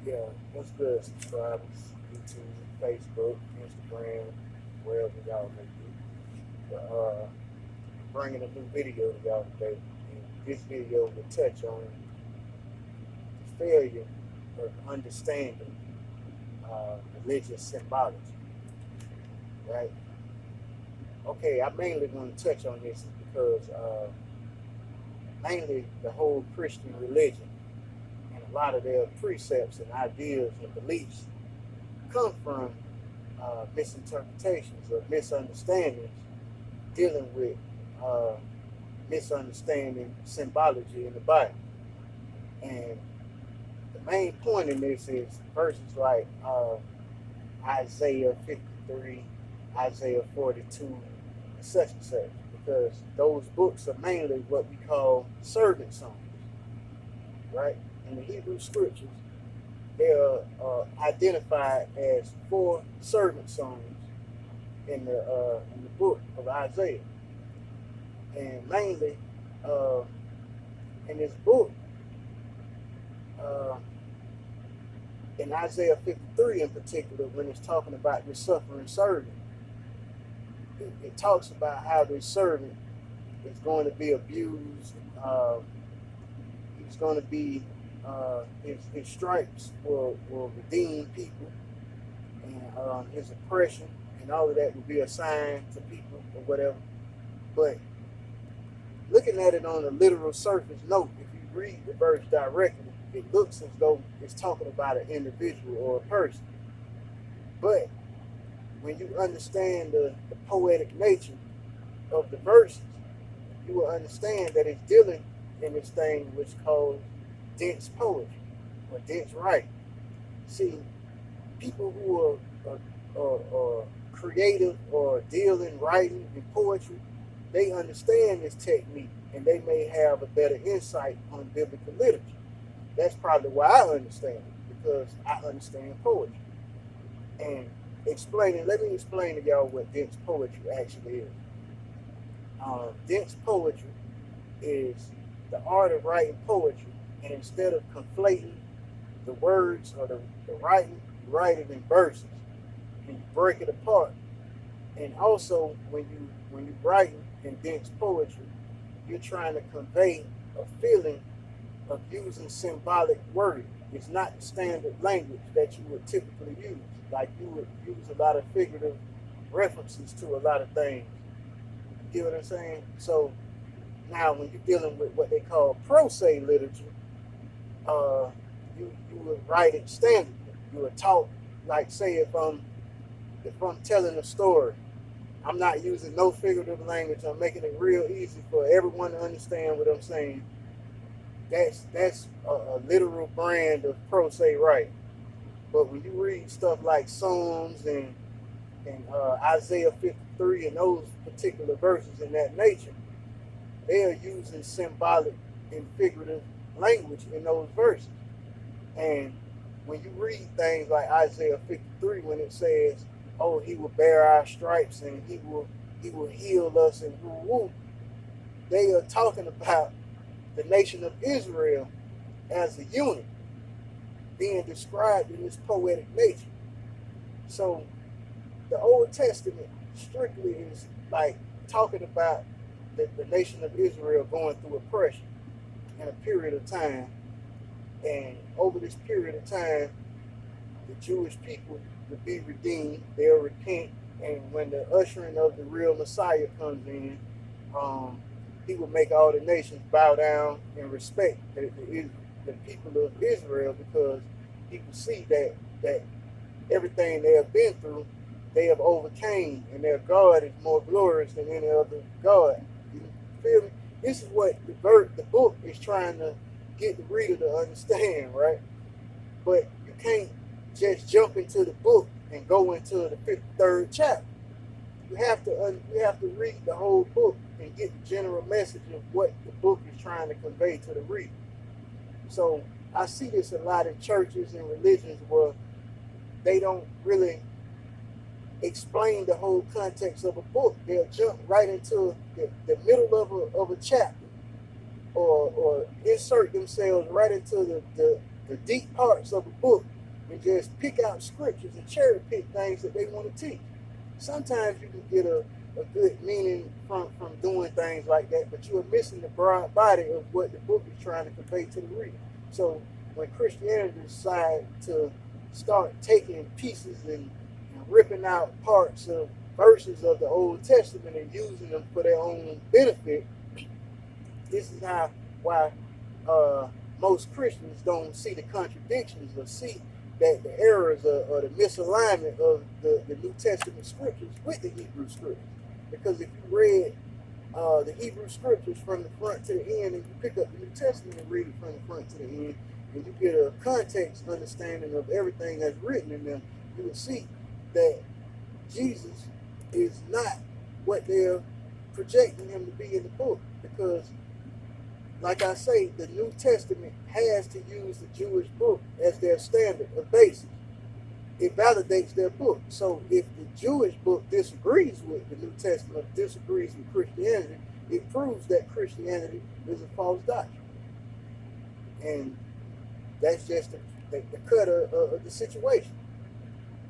Yeah, what's good, subscribers? YouTube, Facebook, Instagram, wherever y'all may be. But, bringing a new video to y'all today. And this video will touch on the failure of understanding religious symbology, right? Okay, I'm mainly going to touch on this because mainly the whole Christian religion and a lot of their precepts and ideas and beliefs come from misinterpretations or misunderstandings dealing with uh, misunderstanding symbology in the Bible. And the main point in this is verses like Isaiah 53, Isaiah 42, such and such, because those books are mainly what we call servant songs, right? In the Hebrew scriptures, they are identified as four servant songs in the book of Isaiah, and mainly uh, in this book, uh, in Isaiah 53 in particular, when it's talking about this suffering servant, it talks about how this servant is going to be abused. He's going to be his stripes will redeem people, and his oppression and all of that will be a sign to people or whatever. But looking at it on a literal surface note, if you read the verse directly, it looks as though it's talking about an individual or a person. But when you understand the poetic nature of the verses, you will understand that it's dealing in this thing which is called dense poetry or dense writing. See, people who are creative or deal in writing and poetry, they understand this technique and they may have a better insight on biblical literature. That's probably why I understand it, because I understand poetry. And let me explain to y'all what dense poetry actually is. Dense poetry is the art of writing poetry, and instead of conflating the words or the writing, you write it in verses and you break it apart. And also, when you write in dense poetry, you're trying to convey a feeling of using symbolic wording. It's not the standard language that you would typically use. Like you would use a lot of figurative references to a lot of things. You get what I'm saying? So now when you're dealing with what they call prose literature, you would write it standardly. You would talk like, say, if I'm telling a story, I'm not using no figurative language. I'm making it real easy for everyone to understand what I'm saying. That's a literal brand of prose writing. But when you read stuff like Psalms and Isaiah 53 and those particular verses in that nature, they are using symbolic and figurative language in those verses. And when you read things like Isaiah 53, when it says, "Oh, He will bear our stripes and He will heal us," and woo woo, they are talking about the nation of Israel as a unit being described in this poetic nature. So the Old Testament strictly is like talking about the nation of Israel going through oppression in a period of time. And over this period of time, the Jewish people will be redeemed, they'll repent, and when the ushering of the real Messiah comes in, he will make all the nations bow down and respect the people of Israel, because he will see that everything they have been through, they have overcame, and their God is more glorious than any other God. You feel me? This is what the book is trying to get the reader to understand, right? But you can't just jump into the book and go into the 53rd chapter. You have to read the whole book and get the general message of what the book is trying to convey to the reader. So I see this a lot in churches and religions where they don't really explain the whole context of a book. They'll jump right into the middle of a chapter, or insert themselves right into the deep parts of a book and just pick out scriptures and cherry pick things that they want to teach. Sometimes you can get a good meaning from doing things like that, but you are missing the broad body of what the book is trying to convey to the reader. So when Christianity decided to start taking pieces and ripping out parts of verses of the Old Testament and using them for their own benefit, this is why most Christians don't see the contradictions or see that the errors or the misalignment of the New Testament scriptures with the Hebrew scriptures. Because if you read the Hebrew scriptures from the front to the end, and you pick up the New Testament and read it from the front to the end, and you get a context understanding of everything that's written in them, you will see that Jesus is not what they're projecting him to be in the book. Because, like I say, the New Testament has to use the Jewish book as their standard of basis. It validates their book. So if the Jewish book disagrees with the New Testament, disagrees with Christianity, it proves that Christianity is a false doctrine. And that's just the cut of the situation.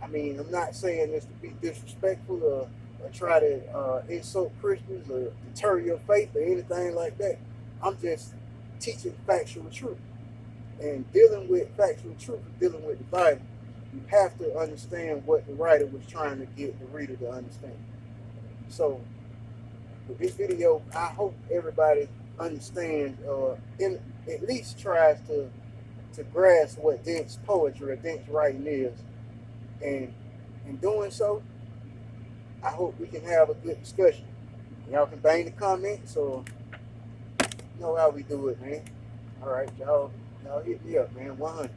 I mean, I'm not saying this to be disrespectful or try to insult Christians or deter your faith or anything like that. I'm just teaching factual truth. And dealing with factual truth and dealing with the Bible, you have to understand what the writer was trying to get the reader to understand. So with this video, I hope everybody understands or at least tries to grasp what dense poetry or dense writing is. And in doing so, I hope we can have a good discussion. Y'all can bang the comments or you know how we do it, man. All right, y'all hit me up, man. 100.